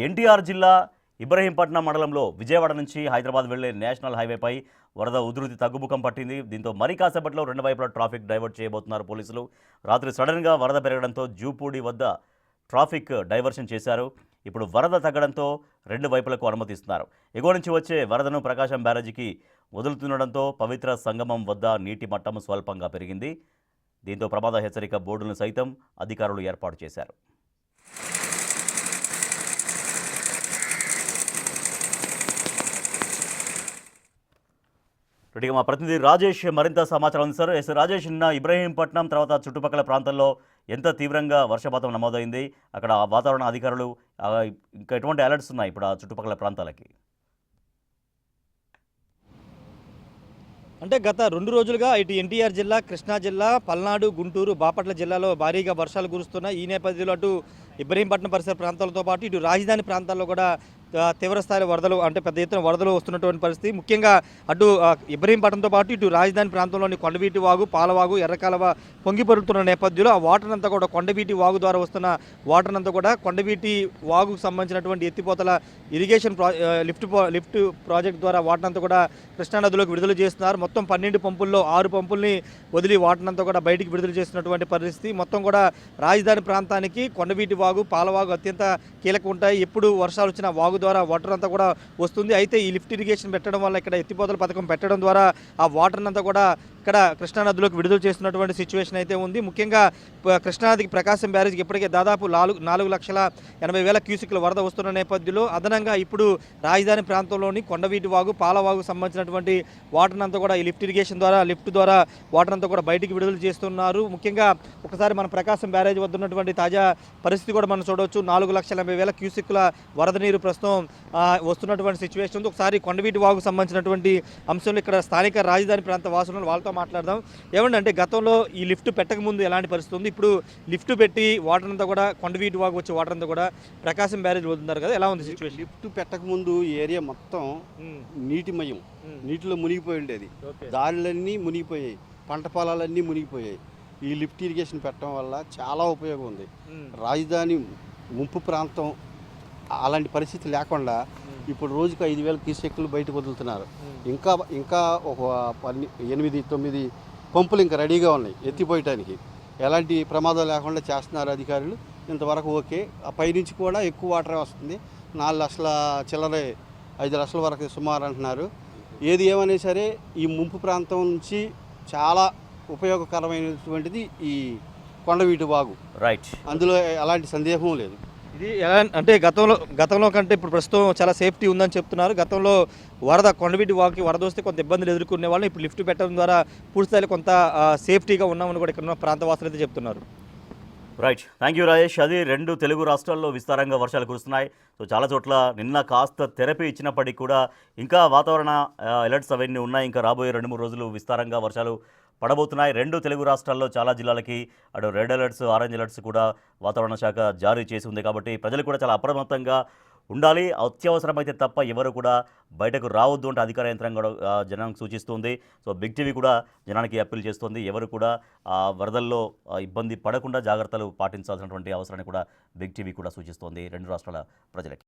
ఎన్టీఆర్ జిల్లా ఇబ్రహీంపట్నం మండలంలో విజయవాడ నుంచి హైదరాబాద్ వెళ్లే నేషనల్ హైవేపై వరద ఉధృతి తగ్గుముఖం పట్టింది. దీంతో మరి కాసేపట్లో రెండు వైపులా ట్రాఫిక్ డైవర్ట్ చేయబోతున్నారు పోలీసులు. రాత్రి సడన్గా వరద పెరగడంతో జూపూడి వద్ద ట్రాఫిక్ డైవర్షన్ చేశారు. ఇప్పుడు వరద తగ్గడంతో రెండు వైపులకు అనుమతిస్తున్నారు. ఎగువ నుంచి వచ్చే వరదను ప్రకాశం బ్యారేజీకి వదులుతుండడంతో పవిత్ర సంగమం వద్ద నీటి మట్టం స్వల్పంగా పెరిగింది. దీంతో ప్రమాద హెచ్చరిక బోర్డులను సైతం అధికారులు ఏర్పాటు చేశారు. మా ప్రతినిధి రాజేష్ మరింత సమాచారం ఉంది. సార్ రాజేష్, నిన్న ఇబ్రహీంపట్నం తర్వాత చుట్టుపక్కల ప్రాంతాల్లో ఎంత తీవ్రంగా వర్షపాతం నమోదైంది? అక్కడ వాతావరణ అధికారులు ఇంకా ఎటువంటి అలర్ట్స్ ఉన్నాయి ఇప్పుడు ఆ చుట్టుపక్కల ప్రాంతాలకి? అంటే గత 2 రోజులుగా ఇటు ఎన్టీఆర్ జిల్లా, కృష్ణా జిల్లా, పల్నాడు, గుంటూరు, బాపట్ల జిల్లాలో భారీగా వర్షాలు కురుస్తున్నాయి. ఈ నేపథ్యంలో అటు ఇబ్రహీంపట్నం పరిసర ప్రాంతాలతో పాటు ఇటు రాజధాని ప్రాంతాల్లో కూడా తీవ్రస్థాయి వరదలు, అంటే పెద్ద ఎత్తున వరదలు వస్తున్నటువంటి పరిస్థితి. ముఖ్యంగా అటు ఇబ్రహీంపట్నంతో పాటు ఇటు రాజధాని ప్రాంతంలోని కొండవీటి వాగు, పాలవాగు, ఎర్రకాలవ పొంగి పొరుతున్న నేపథ్యంలో ఆ వాటర్ అంతా కూడా కొండవీటి వాగు ద్వారా వస్తున్న వాటర్ అంతా కూడా కొండవీటి వాగుకు సంబంధించినటువంటి ఎత్తిపోతల ఇరిగేషన్ లిఫ్ట్ ప్రాజెక్ట్ ద్వారా వాటర్ అంతా కూడా కృష్ణానదిలోకి విడుదల చేస్తున్నారు. మొత్తం 12 పంపుల్లో 6 పంపుల్ని వదిలి వాటర్ అంతా కూడా బయటికి విడుదల చేస్తున్నటువంటి పరిస్థితి. మొత్తం కూడా రాజధాని ప్రాంతానికి కొండవీటి వాగు, పాలవాగు అత్యంత కీలకం ఉంటాయి. ఎప్పుడు వర్షాలు వచ్చినా వాగు ద్వారా వాటర్ అంతా కూడా వస్తుంది. అయితే ఈ లిఫ్ట్ ఇరిగేషన్ పెట్టడం వల్ల, ఇక్కడ ఎత్తిపోతల పథకం పెట్టడం ద్వారా ఆ వాటర్ అంతా కూడా ఇక్కడ కృష్ణానదిలోకి విడుదల చేస్తున్నటువంటి సిచ్యువేషన్ అయితే ఉంది. ముఖ్యంగా కృష్ణానదికి ప్రకాశం బ్యారేజ్కి ఇప్పటికే దాదాపు 4,80,000 క్యూసిక్ల వరద వస్తున్న నేపథ్యంలో అదనంగా ఇప్పుడు రాజధాని ప్రాంతంలోని కొండవీటి వాగు, పాలవాగుకు సంబంధించినటువంటి వాటర్ అంతా కూడా ఈ లిఫ్ట్ ఇరిగేషన్ ద్వారా, లిఫ్ట్ ద్వారా వాటర్ అంతా కూడా బయటికి విడుదల చేస్తున్నారు. ముఖ్యంగా ఒకసారి మన ప్రకాశం బ్యారేజ్ వద్ద ఉన్నటువంటి తాజా పరిస్థితి కూడా మనం చూడవచ్చు. 4,80,000 క్యూసిక్ల వరద నీరు ప్రస్తుతం వస్తున్నటువంటి సిచ్యువేషన్ ఉంది. ఒకసారి కొండవీటి వాగుకు సంబంధించినటువంటి అంశంలో ఇక్కడ స్థానిక రాజధాని ప్రాంత వాసులు వాళ్ళతో మాట్లాడదాం. ఏమంటే గతంలో ఈ లిఫ్ట్ పెట్టక ముందు ఎలాంటి పరిస్థితి ఉంది, ఇప్పుడు లిఫ్ట్ పెట్టి వాటర్ అంతా కూడా కొండవీటి వాగు వచ్చే వాటర్ అంతా కూడా ప్రకాశం బ్యారేజ్ వదులుతున్నారు కదా, ఎలా ఉంది సిచ్యువేషన్? లిఫ్ట్ పెట్టక ముందు ఏరియా మొత్తం నీటిమయం, నీటిలో మునిగిపోయి ఉండేది. దారులన్నీ మునిగిపోయాయి, పంట పొలాలన్నీ మునిగిపోయాయి. ఈ లిఫ్ట్ ఇరిగేషన్ పెట్టడం వల్ల చాలా ఉపయోగం ఉంది. రాజధాని ముంపు ప్రాంతం అలాంటి పరిస్థితి లేకుండా ఇప్పుడు రోజుకు 5,000 క్యూసెక్లు బయటకు వదులుతున్నారు. ఇంకా ఒక 8-9 పంపులు ఇంకా రెడీగా ఉన్నాయి ఎత్తిపోయటానికి. ఎలాంటి ప్రమాదం లేకుండా చేస్తున్నారు అధికారులు. ఇంతవరకు ఓకే. ఆ పైనుంచి కూడా ఎక్కువ వాటర్ వస్తుంది. 4 లక్షల చిల్లరే 5 లక్షల వరకు సుమారు అంటున్నారు. ఏది ఏమైనా సరే ఈ ముంపు ప్రాంతం నుంచి చాలా ఉపయోగకరమైనటువంటిది ఈ కొండవీటి వాగు. రైట్, అందులో ఎలాంటి సందేహం లేదు. ఇది ఎలా అంటే గతంలో కంటే ఇప్పుడు ప్రస్తుతం చాలా సేఫ్టీ ఉందని చెప్తున్నారు. గతంలో కొండవీటి వాగుకి వరద వస్తే కొంత ఇబ్బందులు ఎదుర్కొనే వాళ్ళు ఇప్పుడు లిఫ్ట్ పెట్టడం ద్వారా పూర్తిస్థాయిలో కొంత సేఫ్టీగా ఉన్నామని కూడా ఇక్కడ ఉన్న ప్రాంతవాసులు అయితే చెప్తున్నారు. Right, thank you Rajesh. అది 2 తెలుగు రాష్ట్రాల్లో విస్తారంగా వర్షాలు కురుస్తున్నాయి. సో చాలా చోట్ల నిన్న కాస్త థెరపీ ఇచ్చినప్పటికీ కూడా ఇంకా వాతావరణ అలర్ట్స్ అవన్నీ ఉన్నాయి. ఇంకా రాబోయే 2-3 రోజులు విస్తారంగా వర్షాలు పడబోతున్నాయి. 2 తెలుగు రాష్ట్రాల్లో చాలా జిల్లాలకి అటు రెడ్ అలర్ట్స్, ఆరెంజ్ అలర్ట్స్ కూడా వాతావరణ శాఖ జారీ చేసి ఉంది. కాబట్టి ప్రజలు కూడా చాలా అప్రమత్తంగా ఉండాలి. అత్యవసరమైతే తప్ప ఎవరు కూడా బయటకు రావద్దు అంటే అధికార యంత్రాంగం జనానికి సూచిస్తుంది. సో బిగ్ టీవీ కూడా జనానికి అప్పీల్ చేస్తుంది. ఎవరు కూడా వరదల్లో ఇబ్బంది పడకుండా జాగ్రత్తలు పాటించాల్సినటువంటి అవసరాన్ని కూడా బిగ్ టీవీ కూడా సూచిస్తోంది 2 రాష్ట్రాల ప్రజలకి.